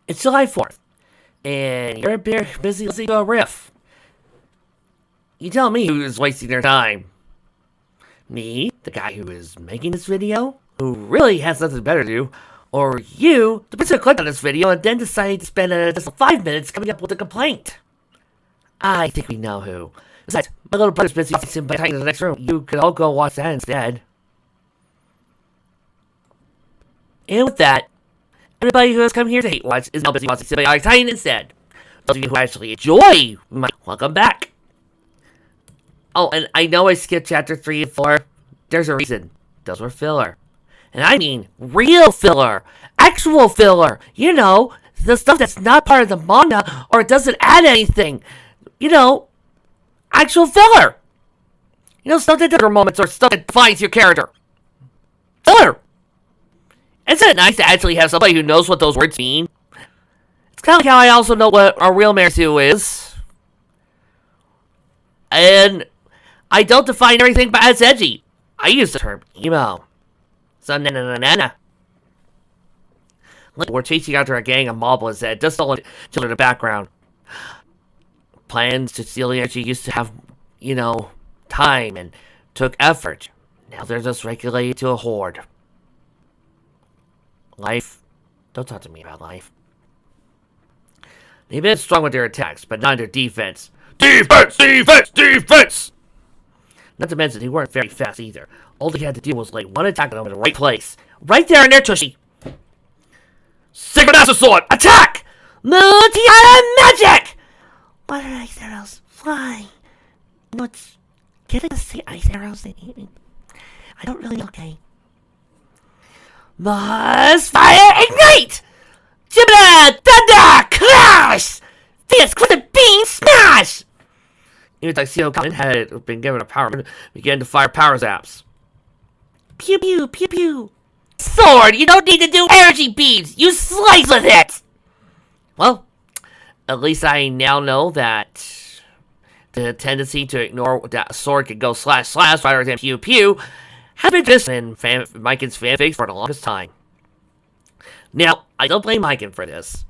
It's July 4th, and you're busy listening to a riff. You tell me who's wasting their time. Me, the guy who is making this video, who really has nothing better to do, or you, the person who clicked on this video and then decided to spend just 5 minutes coming up with a complaint. I think we know who. Besides, my little brother's busy sitting by in the next room. You could all go watch that instead. And with that, everybody who has come here to hate watch is now busy watching somebody Titan instead. Those of you who actually enjoy, welcome back. Oh, and I know I skipped chapter 3 and 4. There's a reason. Those were filler. And I mean real filler. Actual filler. You know, the stuff that's not part of the manga or it doesn't add anything. You know, actual filler. You know, stuff that does moments or stuff that defines your character. Filler. Isn't it nice to actually have somebody who knows what those words mean? It's kind of like how I also know what a real Mersu is. And I don't define everything by as edgy. I use the term emo. So na. Like we're chasing after a gang of moblins that just don't chill in the background. Plans to steal the energy used to have, time and took effort. Now they're just regulated to a horde. Life. Don't talk to me about life. They've been strong with their attacks, but not in their defense. Defense! Not to mention, they weren't very fast either. All they had to do was lay one attack on them in the right place. Right there in their tushy. Sacred Sword! Attack! Multi-magic! What are ice arrows? Fly! What's... Can I just say ice arrows? I don't really... Okay. Must fire ignite! Jupiter! Thunder! Clash! Fierce Crescent Beam Smash! Even Tuxedo Common had been given a power and began to fire power zaps. Pew pew pew pew! Sword! You don't need to do energy beams! You slice with it! Well, at least I now know that the tendency to ignore that sword could go slash rather than pew pew has been just in Miken's fanfics for the longest time. Now, I don't blame Miken for this.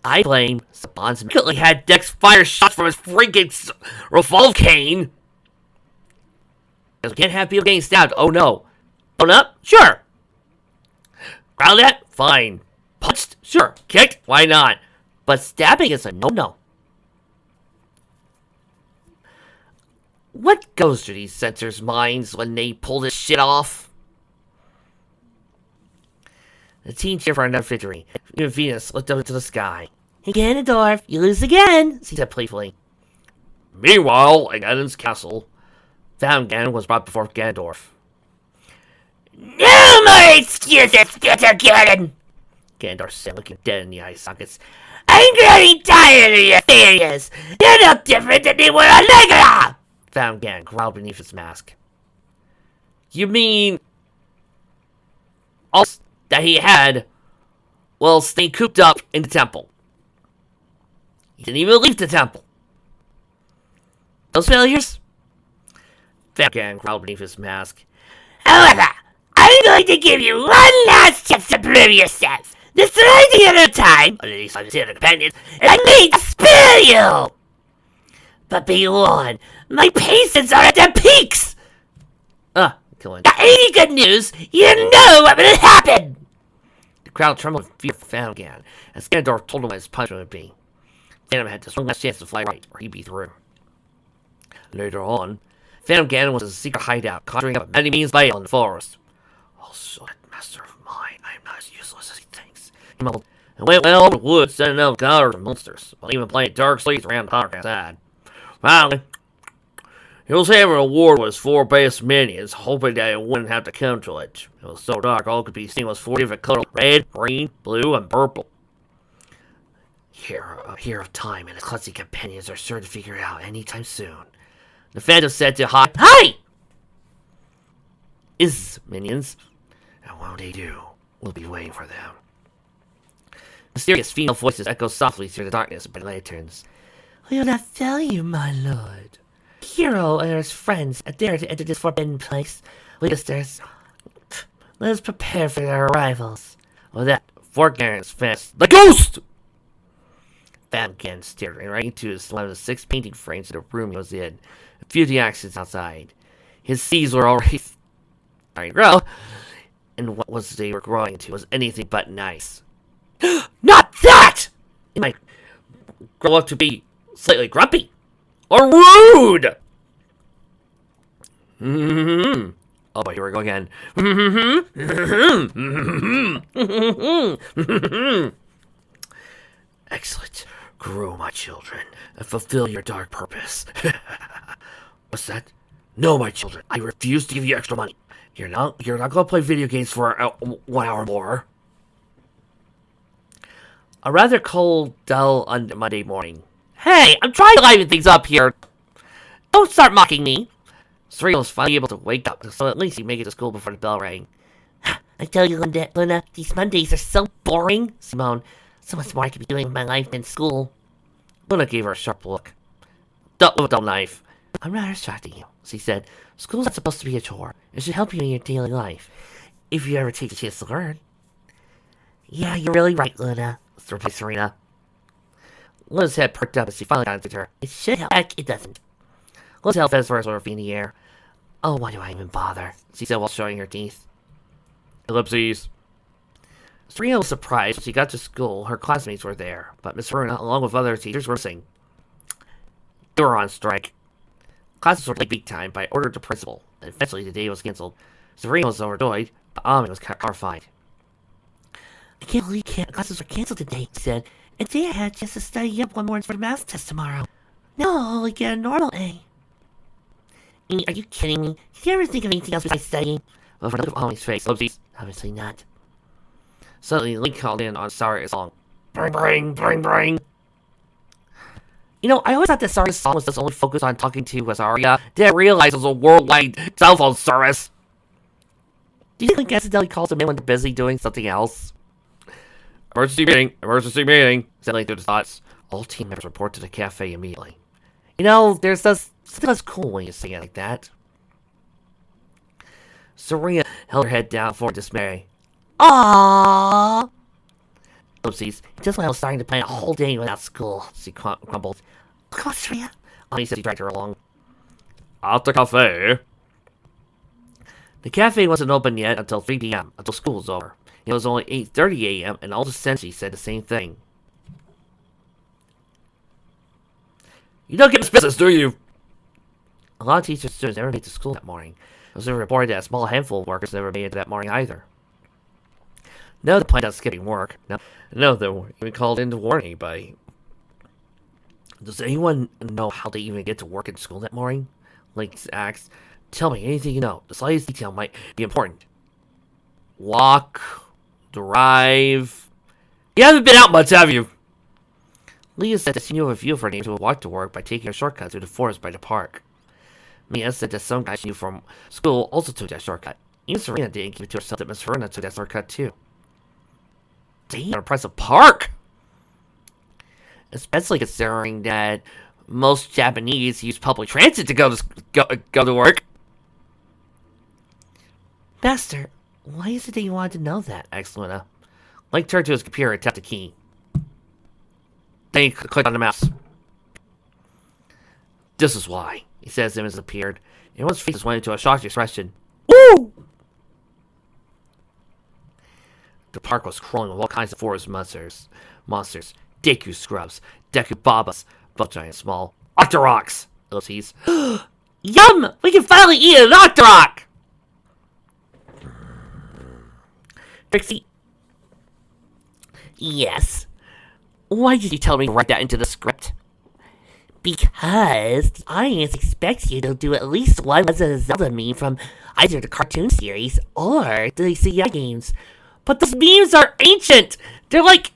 I blame Saban's immediately had Dex fire shots from his freaking revolve cane. Because we can't have people getting stabbed. Oh no. Blown up? Sure. Ground at? Fine. Punched? Sure. Kicked? Why not? But stabbing is a no-no. What goes through these censors' minds when they pull this shit off? The team cheer for another victory. Even Venus looked up into the sky. Hey, Ganondorf, you lose again, she said playfully. Meanwhile, in Ganon's castle, Ganon was brought before Ganondorf. No more excuses, Mr. Ganon! Ganondorf said, looking dead in the eye sockets. I'm getting tired of your failures! You're no different than they were on Legala! Ganon growled beneath his mask. You mean... all that he had, well, staying cooped up in the temple. He didn't even leave the temple. Those failures? Ganon growled beneath his mask. However, I'm going to give you one last chance to prove yourself. Destroy the other time, under these other companions, and I may spare you! But be warned, my patience are at their peaks! Killing. Got any good news? You know what will happen! The crowd trembled in fear for Ganon, as Ganondorf told him what his punishment would be. Ganon had just one last chance to fly right, or he'd be through. Later on, Phantom Ganon was in a secret hideout, conjuring up many means by in the forest. Also, that master of mine, I am not as useless as he thinks. He mumbled, and went well over the woods, sending out gods and monsters, while even playing dark sleeps around the park outside. Finally, he was having a war with his 4 best minions, hoping that it wouldn't have to come to it. It was so dark, all could be seen was 4 different colors: red, green, blue, and purple. Here of time and his clumsy companions are sure to figure it out anytime soon. The Phantom said to Hi! His minions, and when they do, we'll be waiting for them. Mysterious female voices echo softly through the darkness by lanterns. We will not fail you, my lord. Hero and his friends dare to enter this forbidden place. Let us prepare for their arrivals. Well, that Fort Garen's fast. The ghost! Van again stared right into one of the 6 painting frames in the room he was in. A few of the accents outside. His seeds were already starting to grow, and what was they were growing into was anything but nice. Not that! It might grow up to be slightly grumpy or rude. Oh boy, here we go again. Excellent. Grow, my children, and fulfill your dark purpose. What's that? No, my children, I refuse to give you extra money. You're not gonna play video games for 1 hour more. A rather cold, dull Monday morning. Hey, I'm trying to liven things up here. Don't start mocking me. Serena was finally able to wake up, so at least he made it to school before the bell rang. I tell you, Luna, these Mondays are so boring. Simone, so much more I could be doing with my life than school. Luna gave her a sharp look. Dull knife. I'm rather shocked at you, she said. School's not supposed to be a chore. It should help you in your daily life, if you ever take the chance to learn. Yeah, you're really right, Luna, replied Serena. Luna's head perked up as she finally got into her. It should help. Heck, it doesn't. Luna's held fast for her feet in the air. Oh, why do I even bother? She said while showing her teeth. Ellipses. Serena was surprised when she got to school. Her classmates were there, but Miss Verna, along with other teachers, were missing. They were on strike. Classes were late big time by order of the principal, and eventually the day was cancelled. Serena was overjoyed, but Ami was horrified. I can't believe classes were cancelled today, she said. And today I had just to study up one more for the math test tomorrow. No, I'll only get a normal A. Amy, are you kidding me? Did you ever think of anything else besides studying? Well, for the look of Ami's face, Ellipses. Obviously not. Suddenly, Link called in on Sarah's song. Bring, bring, bring, bring. You know, I always thought that Sarah's song was just only focused on talking to Azaria. Didn't realize it was a worldwide cell phone service. Do you think Link accidentally calls him in when they're busy doing something else? Emergency meeting, said Link through his thoughts. All team members report to the cafe immediately. You know, there's just something that's cool when you say it like that. Serena held her head down for dismay. Aww. Oopsies. Just when I was starting to plan a whole day without school, she crumbled. Come on, Serena. Ani said he dragged her along. At the cafe. The cafe wasn't open yet until 3 p.m., until school was over. It was only 8:30 a.m., and all the Senshi said the same thing. You don't get this business, do you? A lot of teachers and students never made it to school that morning. It was reported that a small handful of workers never made it that morning either. No, they planned on skipping work. No, they weren't even called in to warn anybody. Does anyone know how they even get to work in school that morning? Link asked. Tell me anything you know. The slightest detail might be important. Walk. Drive. You haven't been out much, have you? Leah said that she knew of a few of her names who would walk to work by taking a shortcut through the forest by the park. Mia said that some guys she knew from school also took that shortcut. Even Serena didn't keep it to herself that Miss Verna took that shortcut too. Damn, impressive park! Especially considering that most Japanese use public transit to go to work. Master, why is it that you wanted to know that? Asked Luna. Link turned to his computer and tapped the key. Then he clicked on the mouse. This is why, he said as the image appeared. Everyone's faces went into a shocked expression. Woo! The park was crawling with all kinds of forest monsters. Deku scrubs, Deku babas, both giant and small. Octoroks! Ellipses. Yum! We can finally eat an Octorok! Trixie. Yes? Why did you tell me to write that into the script? Because the audience expects you to do at least one Legend of Zelda meme from either the cartoon series or the CI games. But those memes are ancient! They're like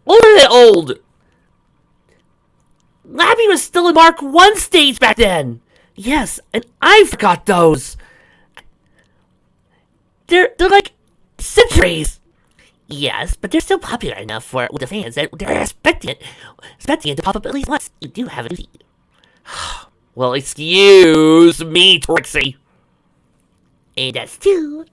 older than old! Labby was still in Mark 1 stage back then! Yes, and I forgot those! They're like centuries! Yes, but they're still popular enough for the fans that they're expecting it to pop up at least once. You do have it. Well, excuse me, Trixie. And that's two.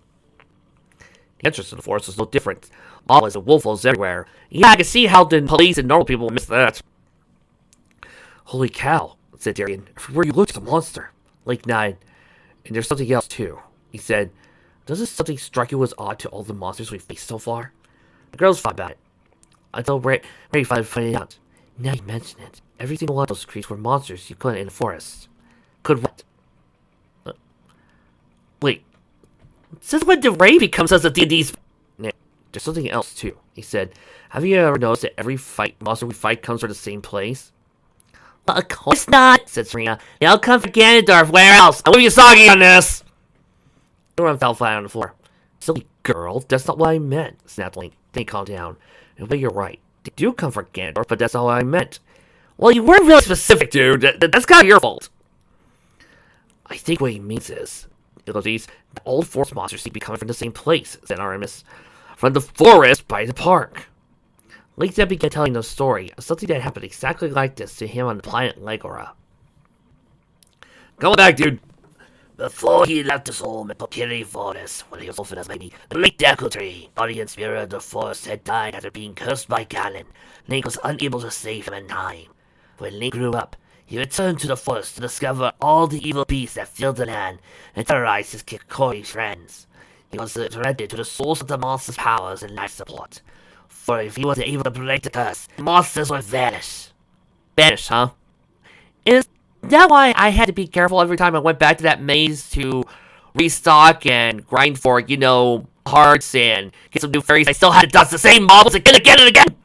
The entrance to the forest was no different. All is and wolf everywhere. Yeah, I can see how the police and normal people miss that. Holy cow, said Darian. Everywhere you look, it's a monster. Lake nodded. And there's something else, too. He said, doesn't something strike you as odd to all the monsters we've faced so far? The girls thought about it. Until Ray finally pointed it out. Now you mention it. Every single one of those creatures were monsters you couldn't in the forest. Could what? Wait. Since when did Ray become such a D&D's... There's something else, too. He said, have you ever noticed that every monster we fight comes from the same place? Well, of course not, said Serena. They all come from Ganondorf. Where else? I'm leaving you soggy on this! Everyone fell flat on the floor. Silly girl, that's not what I meant, snapped Link. Then he calmed down. But you're right. They do come from Ganondorf, but that's not what I meant. Well, you weren't really specific, dude. That's kind of your fault. I think what he means is, the old forest monsters seem to be coming from the same place, said Artemis. From the forest by the park. Link then began telling the story of something that happened exactly like this to him on the planet Legora. Come back, dude. Before he left his home in Pokiri Forest, when he was orphaned as a baby, the late Deku Tree, guardian spirit of the forest, had died after being cursed by Ganon. Link was unable to save him in time. When Link grew up, he returned to the forest to discover all the evil beasts that filled the land and terrorized his Kikori friends. He was surrendered to the source of the monster's powers and life support. For if he was able to break the curse, the monsters would vanish. Vanish, huh? Is that why I had to be careful every time I went back to that maze to restock and grind for, hearts and get some new fairies? I still had to dodge the same mobs again and again!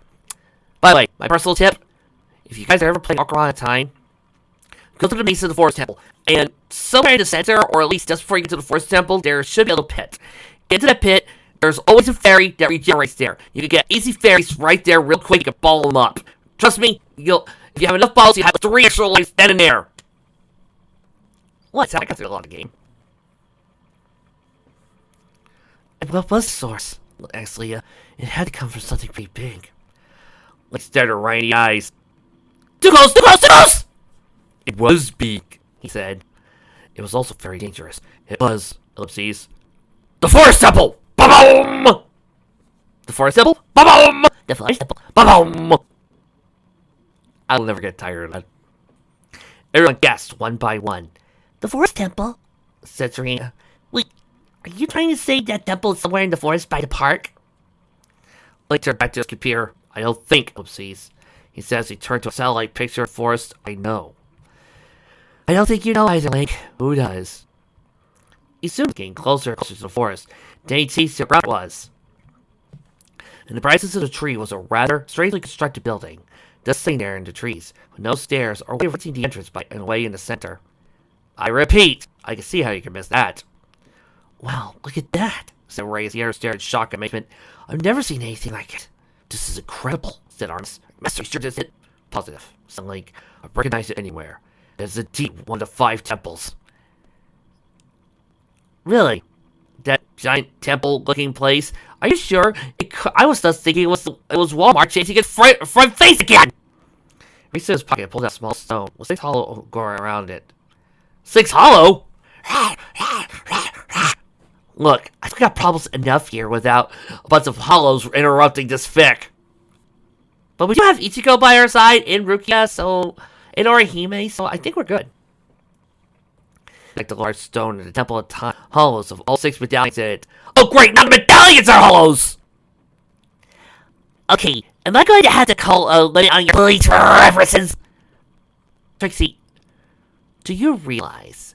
By the way, my personal tip, if you guys are ever playing Ocarina of Time, go to the base of the Forest Temple, and somewhere in the center, or at least just before you get to the Forest Temple, there should be a little pit. Get to that pit, there's always a fairy that regenerates there. You can get easy fairies right there real quick, you can ball them up. Trust me, if you have enough balls, you have 3 extra lives dead in there. What? I got through a lot of the game. And what was the source? Asked Leah. It had to come from something pretty big. Let's stare at her right in the eyes. Too close! Too close! Too close! It was big, he said. It was also very dangerous. It was, ellipses, the Forest Temple! Ba-boom! The Forest Temple? Ba-boom! The Forest Temple. Ba-boom! I'll never get tired of that. Everyone guessed one by one. The Forest Temple? Said Serena. Wait, are you trying to say that temple is somewhere in the forest by the park? Link turned back to his computer. I don't think, ellipses. He says he turned to a satellite picture of forest. I know. I don't think you know either, Link. Who does? He soon was getting closer and closer to the forest. Then he sees the ground was. In the brightness of the tree was a rather strangely constructed building, just sitting there in the trees, with no stairs or way of reaching the entrance by a way in the center. I repeat, I can see how you can miss that. Wow, look at that, said Ray as the other stared in shock and amazement. I've never seen anything like it. This is incredible, said Arms. Master, sure does it. Positive, said Link. I recognize it anywhere. It's indeed one of the 5 temples. Really? That giant temple-looking place? Are you sure? I was just thinking it was Walmart chasing its front face again! Reached in his pocket and pulled out a small stone with 6 hollow going around it. 6 hollow? Look, I've got problems enough here without a bunch of hollows interrupting this fic. But we do have Ichigo by our side, and Rukia, and Orihime, so I think we're good. Like the large stone in the temple of time, hollows of all 6 medallions in it. Oh great, now the medallions are hollows! Okay, am I going to have to call a limit on your bleach references? Trixie, do you realize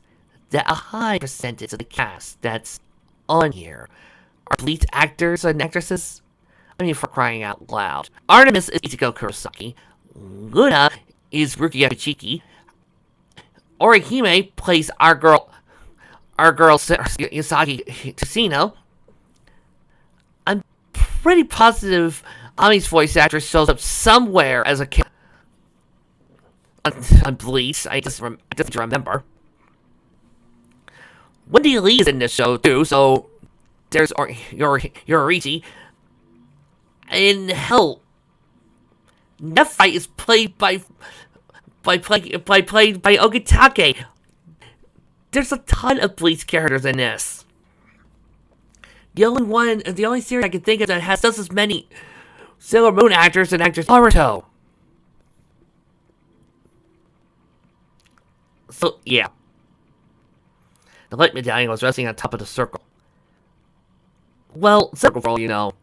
that a high percentage of the cast that's on here are Bleach actors and actresses? I mean, for crying out loud. Artemis is Ichigo Kurosaki. Luna is Rukia Michiki. Orihime plays our girl Yasagi Tsushino. I'm pretty positive Ami's voice actress shows up somewhere as a on Bleach. I just remember. Wendy Lee is in this show too, so there's Yororichi. And hell, Nephi is played by Ogatake. There's a ton of Bleach characters in this. The only series I can think of that has just as many Sailor Moon actors and actors Naruto. So, yeah. The light medallion was resting on top of the circle. Well, circle for all you know.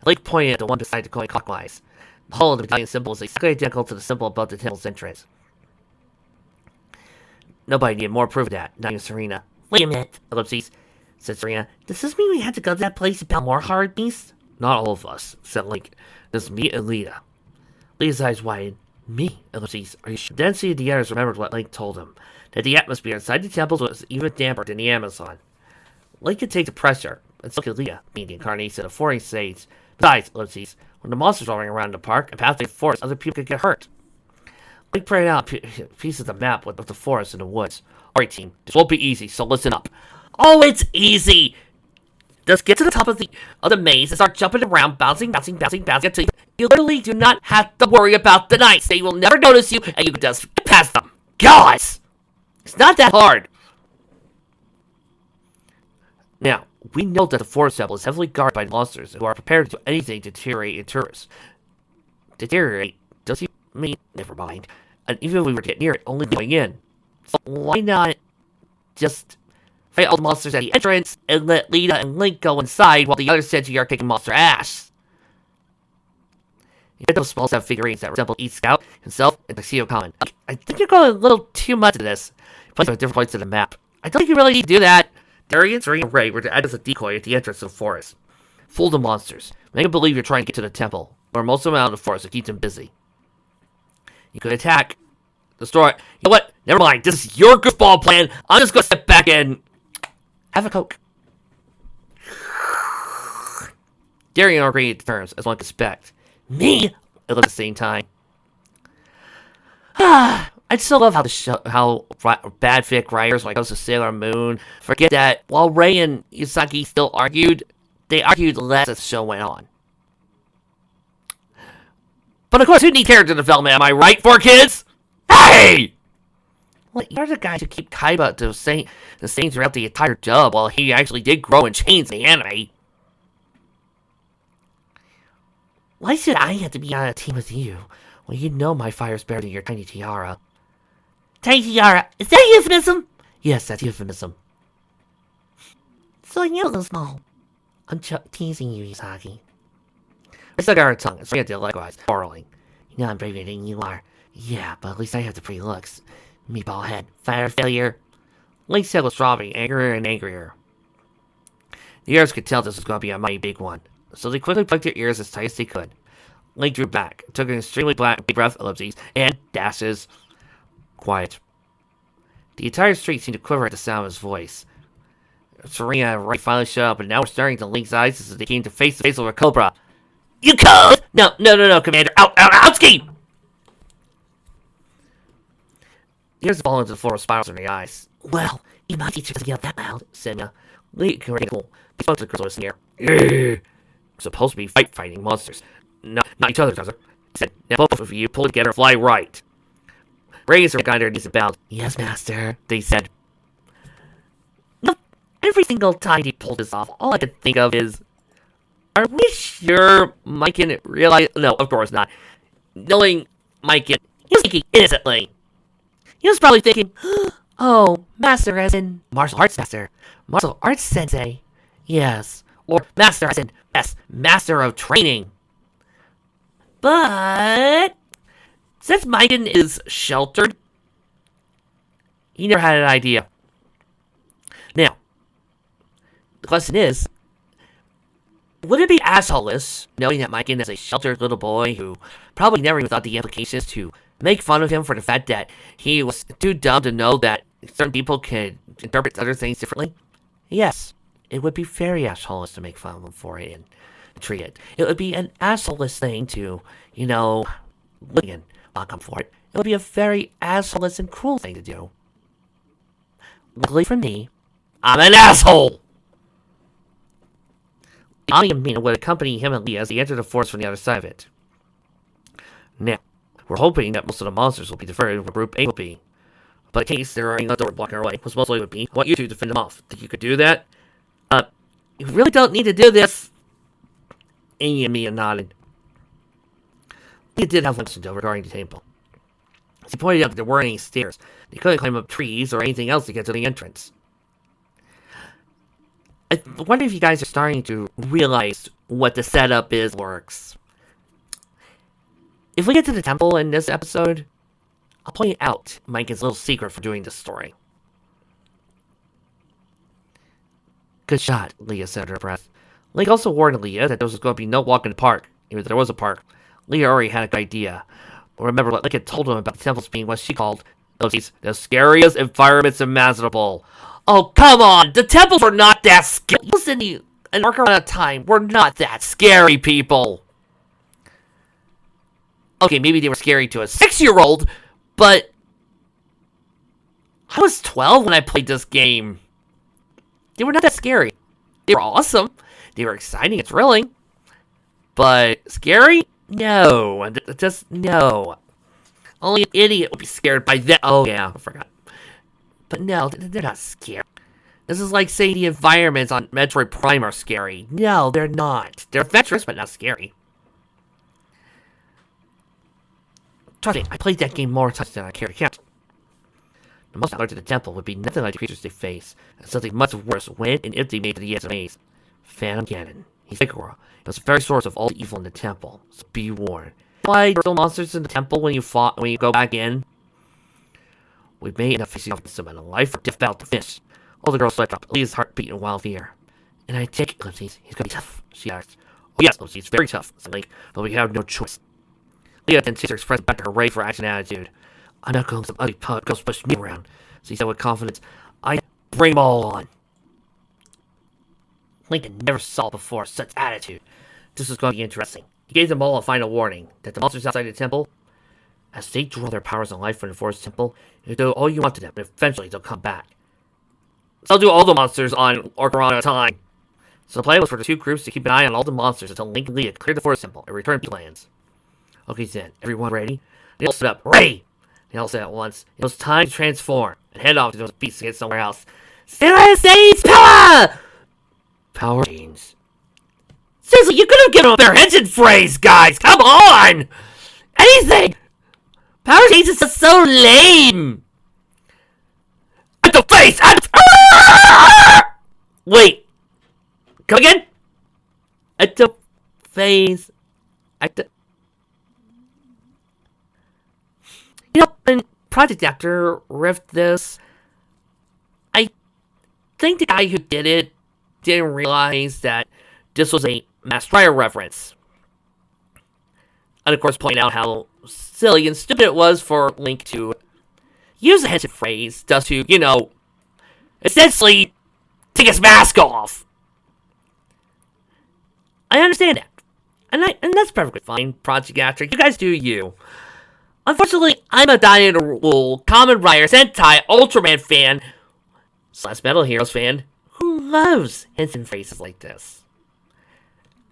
Lake pointed at the one beside the coin clockwise. The hull of the medallion symbol is exactly identical to the symbol above the temple's entrance. Nobody needed more proof of that, not even Serena. Wait a minute, Ellipses, said Serena. does this mean we had to go to that place to battle more hard beasts? Not all of us, said Link. This me and Lita. Lita's eyes widened. Me, Ellipses, are you sure? The density of the others remembered what Link told him, that the atmosphere inside the temples was even damper than the Amazon. Link could take the pressure, and so could Lita, being the incarnation of foreign sage. Besides, Ellipses, when the monsters roaming around the park and passing the forest, other people could get hurt. Link printed out pieces of the map with the forest and the woods. Alright, team, this won't be easy, so listen up. Oh, it's easy! Just get to the top of the maze and start jumping around, bouncing until you literally do not have to worry about the knights. They will never notice you, and you can just get past them. Guys! It's not that hard. Now, we know that the forest temple is heavily guarded by monsters who are prepared to do anything to deteriorate in tourists. Deteriorate? Does he mean? Never mind. And even if we were to get near it, only going in. So why not just fight all the monsters at the entrance and let Lita and Link go inside while the others said you are kicking monster ass? You get those small set figurines that resemble each scout himself and Tuxedo Common. I think you're going a little too much into this. Place them at different points of the map. I don't think you really need to do that. Darian, Serena, and Ray were to add as a decoy at the entrance of the forest. Fool the monsters. Make them believe you're trying to get to the temple, or most of them out of the forest to keep them busy. You could attack, destroy it. You know what? Never mind. This is your goofball plan. I'm just going to step back and have a Coke. Darian agreed to terms, as one could expect. Me? At the same time. I still love how bad fic writers like Ghost of Sailor Moon forget that while Ray and Yusagi still argued, they argued less as the show went on. But of course, who needs character development, am I right, for kids? Hey! Well, you're the guys who keep Kaiba the same throughout the entire dub, while he actually did grow and change in the anime. Why should I have to be on a team with you? Well, you know my fire's better than your tiny tiara. Tiny tiara, is that a euphemism? Yes, that's euphemism. So you're so small. I'm teasing you, Yusagi. I stuck out her tongue, and Serena did likewise, quarreling. You know I'm braver than you are. Yeah, but at least I have the pretty looks. Meatball head, fire failure. Link's head was throbbing, angrier and angrier. The others could tell this was going to be a mighty big one, so they quickly plugged their ears as tight as they could. Link drew back, took an extremely deep breath, ellipses, and dashes. Quiet. The entire street seemed to quiver at the sound of his voice. Serena and Ray finally shut up, and now were staring into Link's eyes as they came to face with a cobra. You code! No, Commander. Outski! The ears fallen to the floor with spirals in the eyes. Well, you might teach her to yell that loud, said Mia. Link and Ray cool. He spoke to the girls with a sneer. We're supposed to be fighting monsters. Not each other, Guzzler. He said, now both of you pull together and fly right. Ray and Serena got their knees and bowed. Yes, Master, they said. No, every single time he pulled this off, all I could think of is, are we sure Mike can realize? No, of course not. Knowing Mike, he was thinking innocently. He was probably thinking, oh, Master as in martial arts master. Martial arts sensei. Yes. Or Master as in, yes, Master of Training. But since Maiken is sheltered, he never had an idea. Now, the question is, would it be assholeless knowing that Maiken is a sheltered little boy who probably never even thought the implications to make fun of him for the fact that he was too dumb to know that certain people could interpret other things differently? Yes, it would be very assholeless to make fun of him for it and treat it. It would be an assholeless thing to, look and mock him for it. It would be a very assholeless and cruel thing to do. Luckily for me, I'm an asshole! Ali and Mina would accompany him and Lee as they entered the forest from the other side of it. Now, we're hoping that most of the monsters will be diverted where Group A will be. But in case there are any left over blocking our way, which most likely would be, I want you two to fend them off. Think you could do that? You really don't need to do this. Amy and Mia nodded. Lee did have questions regarding the temple. He pointed out that there weren't any stairs. They couldn't climb up trees or anything else to get to the entrance. I wonder if you guys are starting to realize what the setup is works. If we get to the temple in this episode, I'll point out Mike's little secret for doing this story. Good shot, Leah said under her breath. Link also warned Leah that there was going to be no walk in the park, even though there was a park. Leah already had a good idea. But remember what Link had told him about the temples being what she called the scariest environments imaginable. Oh, come on! The temples were not that scary! Listen, in Ocarina of Time, we're not that scary, people! Okay, maybe they were scary to a 6-year-old, but I was 12 when I played this game. They were not that scary. They were awesome. They were exciting and thrilling. But scary? No. Just no. Only an idiot would be scared by that. Oh, yeah, I forgot. But no, they're not scary. This is like saying the environments on Metroid Prime are scary. No, they're not. They're adventurous, but not scary. Trust me, I played that game more times than I care to count. The most I learned in the temple would be nothing like the creatures they face, and something much worse when and if they made it to the edge of the maze. Phantom Ganon. He's Ikora. It was the very source of all the evil in the temple, so be warned. Why there were monsters in the temple when you go back in? We may end up facing off against them in a life or death battle to finish. All the girls slept up, Leah's heart beating in wild fear. And I take it, Glimpsies, he's gonna be tough, she asked. Oh yes, Glimpsies, very tough, said Link, but we have no choice. Leah then takes her express back to her ready for action attitude. I'm not going to let some ugly pug girls push me around, so he said with confidence, I bring them all on. Lincoln never saw before such attitude. This was going to be interesting. He gave them all a final warning that the monsters outside the temple, as they draw their powers and life from the forest temple, you do all you want to them, but eventually they'll come back. So I'll do all the monsters on Ocarina of Time. So the plan was for the two groups to keep an eye on all the monsters until Link and Leah cleared the forest temple and returned to lands. Okay then, everyone ready? They all stood up, ready! They all said at once, it was time to transform and head off to those beasts to get somewhere else. Stage power! Power chains. Seriously, you could have given them their engine phrase, guys! Come on! Anything! Power chains is just so lame! At the face! Wait. Come again? At the face. At the... You know, when Project Actor riffed this, I think the guy who did it didn't realize that this was a Master Rider reference. And of course, point out how silly and stupid it was for Link to use the henshin phrase just to, you know, essentially take his mask off. I understand that. And that's perfectly fine, Project Actor. You guys do you. Unfortunately, I'm a dyed-in-the-wool Kamen Rider Sentai Ultraman fan / Metal Heroes fan who loves henshin phrases like this.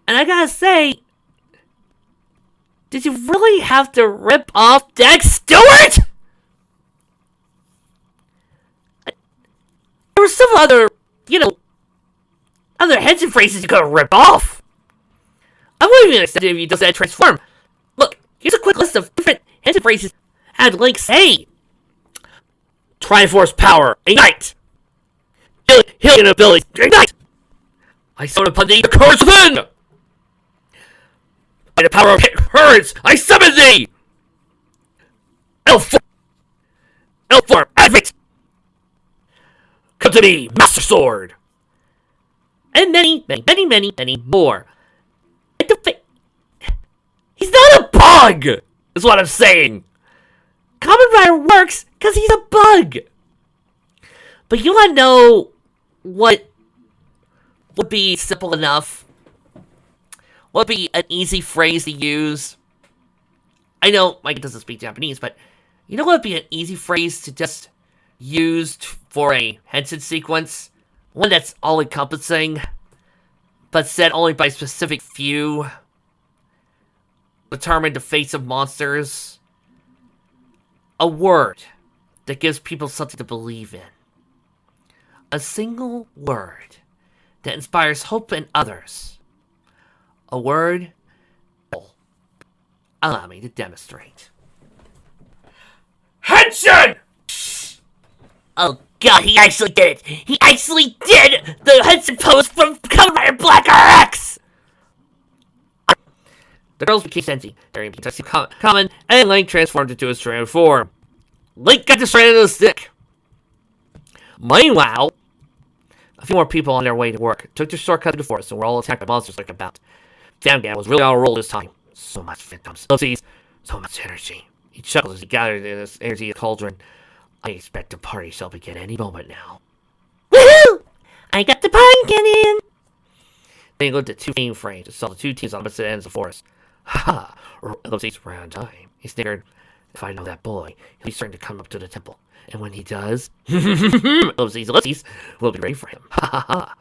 And I gotta say, did you really have to rip off Dex Stewart? There were some other, other henshin phrases you could have ripped off. I wouldn't even accept it if you just said transform. Look, here's a quick list of different henshin phrases had Link say. Triforce power, ignite! Healing ability, ignite! I summon upon thee the courage within! By the power of courage, I summon thee! Elf form, activate! Come to me, Master Sword! And many, many, many, many, many more. He's not a bug! Is what I'm saying. Kamen Rider works because he's a bug. But you want to know what would be simple enough? What would be an easy phrase to use? I know Mike doesn't speak Japanese, but you know what would be an easy phrase to just use for a henshin sequence? One that's all-encompassing, but said only by a specific few. Determine the face of monsters. A word that gives people something to believe in. A single word that inspires hope in others. A word. Allow me to demonstrate. attention! Oh god, he actually did it! He actually did the Hudson pose from Kamen Rider Black RX! The girls became sentient, during common, and Link transformed into a stranded form. Link got distracted of the stick. Meanwhile, a few more people on their way to work took their shortcut to the forest and were all attacked by monsters like a bout. Famgan was really on a roll this time. So much phantoms, ellipses, so much energy. He chuckled as he gathered in his energy cauldron. I expect the party shall begin any moment now. Woohoo! I got the pumpkin in! They looked at two game frames and saw the two teams on opposite ends of the forest. Ha ha! Ellipses ran on time. He snickered. If I know that boy, he'll be starting to come up to the temple. And when he does, ellipses, will be ready for him. Ha ha ha!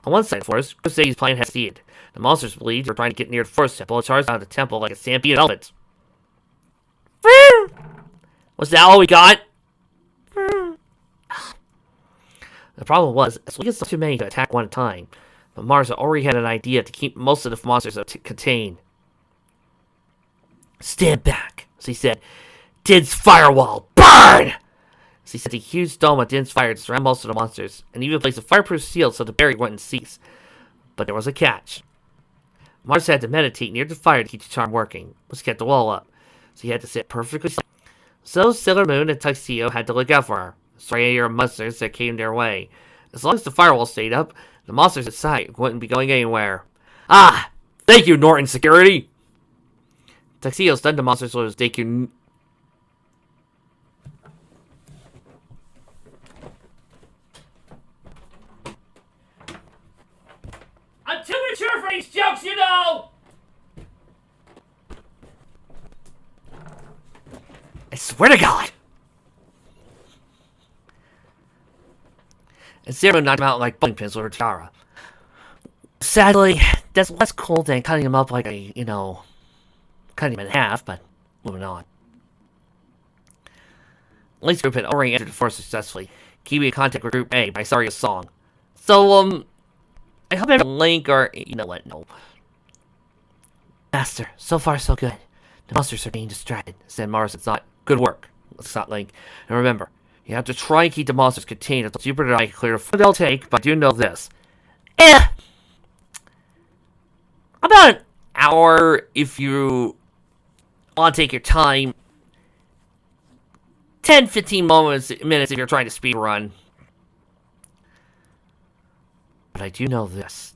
On one side of the forest, Chris said his plan had succeeded. The monsters believed they were trying to get near the forest temple and charged out of the temple like a stampede of elephants. Was that all we got? The problem was, as we had too many to attack one at a time, but Mars already had an idea to keep most of the monsters contained. Stand back, as he said. Din's firewall, burn! As he set a huge dome of Din's fire to surround most of the monsters, and even placed a fireproof shield so the barrier wouldn't cease. But there was a catch. Mars had to meditate near the fire to keep the charm working, which kept the wall up, so he had to sit perfectly still. So Sailor Moon and Tuxedo had to look out for her. Sorry of monsters that came their way. As long as the firewall stayed up, the monsters inside wouldn't be going anywhere. Ah! Thank you, Norton Security! Tuxedo stunned the monsters with his Deku. I'm too mature for these jokes, you know! I swear to God! And Zero knocked him out like bowling pins with her tiara. Sadly, that's less cool than cutting him up like cutting him in half, but moving on. Link's group had already entered the forest successfully, keeping in contact with Group A by Saria's song. So, I hope everyone Link or, no. Master, so far so good. The monsters are being distracted, said Mars. It's not good work. It's not Link. And remember, you have to try and keep the monsters contained until Jupiter and I clear the foot they'll take, but do know this. About an hour if you want to take your time. 10-15 minutes if you're trying to speed run. But I do know this.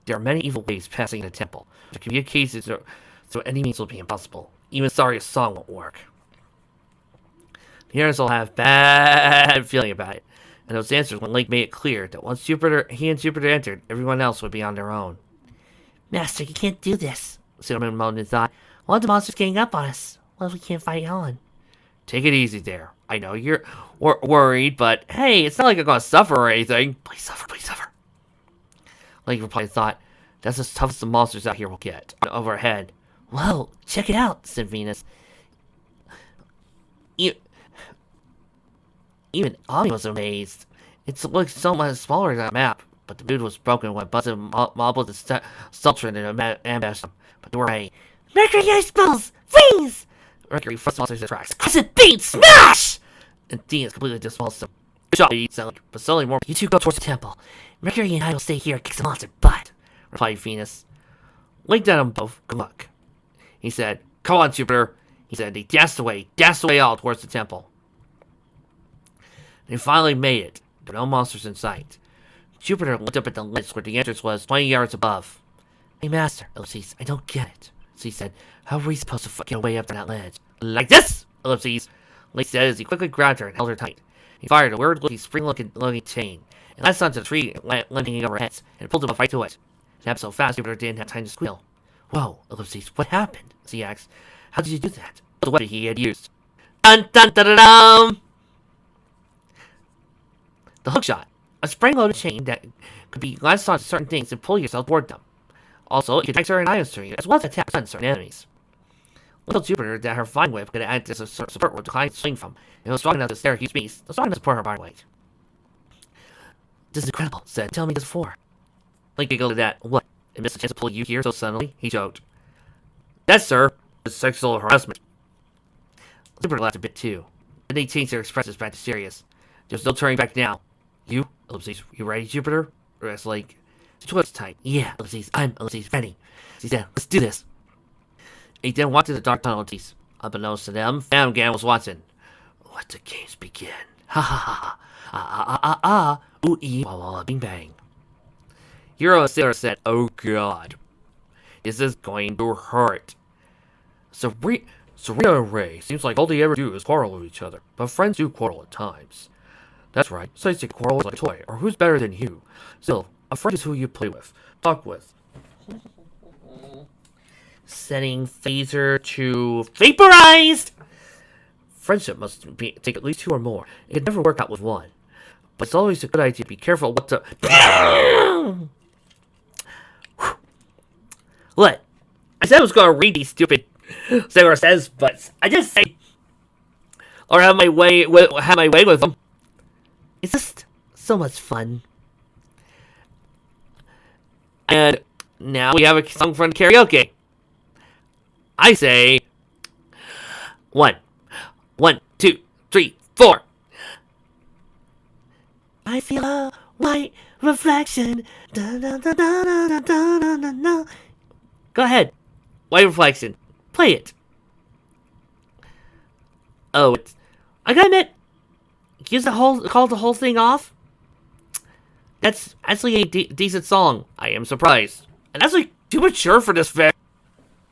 There are many evil ways passing the temple. The communications so any means will be impossible. Even Saria's song won't work. The others will have bad feeling about it. And those answers when Link made it clear that once he and Jupiter entered, everyone else would be on their own. Master, you can't do this, Sailor Moon moaned and thought. One of the monsters getting up on us. What if we can't fight Helen? Take it easy there. I know you're worried, but hey, it's not like I'm gonna suffer or anything. Please suffer, please suffer. Link replied, thought, that's as tough as the monsters out here will get. Over our head. Whoa, check it out, said Venus. Even Ami was amazed. It looked so much smaller than a map, but the mood was broken when Buzzard mobbled the Sultran and ambushed them. But don't worry. Mercury ice balls! Freeze! Mercury first monsters in tracks. Crescent Beam Smash! And Dean is completely dismissed them. Good shot, Sally. But suddenly more. You two go towards the temple. Mercury and I will stay here and kick some monster butt, replied Venus. Link at them both. Good luck. He said, come on, Jupiter. He said, they danced away all towards the temple. They finally made it, but no monsters in sight. Jupiter looked up at the list where the entrance was 20 yards above. Hey, Master, Ellipses, I don't get it. He said, how are we supposed to get away up that ledge? Like this, Ellipses, Link said as he quickly grabbed her and held her tight. He fired a weird-looking, spring-looking chain, and latched onto the tree landing over heads, and pulled him up right to it. It happened so fast, Jupiter didn't have time to squeal. Whoa, Ellipses, what happened? He asked. How did you do that? The weapon he had used. Dun dun dun dun dun! The hookshot, a spring-loaded chain that could be latched onto certain things and pull yourself toward them. Also, it could transfer an items to you, as well as attack certain enemies. Little Jupiter that her vine whip could act as a support where the client swing from. It was strong enough to stare at huge beasts, but strong enough to support her body weight. This is incredible, said. Tell me this before. Link giggled at that. What? It missed a chance to pull you here so suddenly? He joked. That, sir, is sexual harassment. Jupiter laughed a bit too. Then they changed their expressions back to serious. There's no turning back now. You? Ellipses, you ready, Jupiter? Or it's like, it's towards time. Yeah, Ellipses, I'm Ellipses, ready. She said, let's do this. He then walked to the dark tunnel. Unbeknownst to them, Famgan was watching. Let the games begin. Ha ha ha. Ah ah ah ah ah. Ooh ee. Wah wah wah bing bang. Hero and Sailor said, oh god. This is going to hurt. Serena and Ray seems like all they ever do is quarrel with each other. But friends do quarrel at times. That's right. So you quarrel like a toy. Or who's better than you? Still, a friend is who you play with. Talk with. Setting phaser to vaporized! Friendship must take at least 2 or more. It can never work out with one. But it's always a good idea to be careful what to... What? I said I was going to read these stupid Sarah says, but I just say... Or have my way with them. It's just so much fun. And now we have a song from karaoke. I say... 1, 2, 3, 4. I feel a white reflection. Da, da, da, da, da, da, da, da, da. Go ahead. White reflection. Play it. Oh, I gotta admit, call the whole thing off. That's actually a decent song. I am surprised. And that's like too mature for this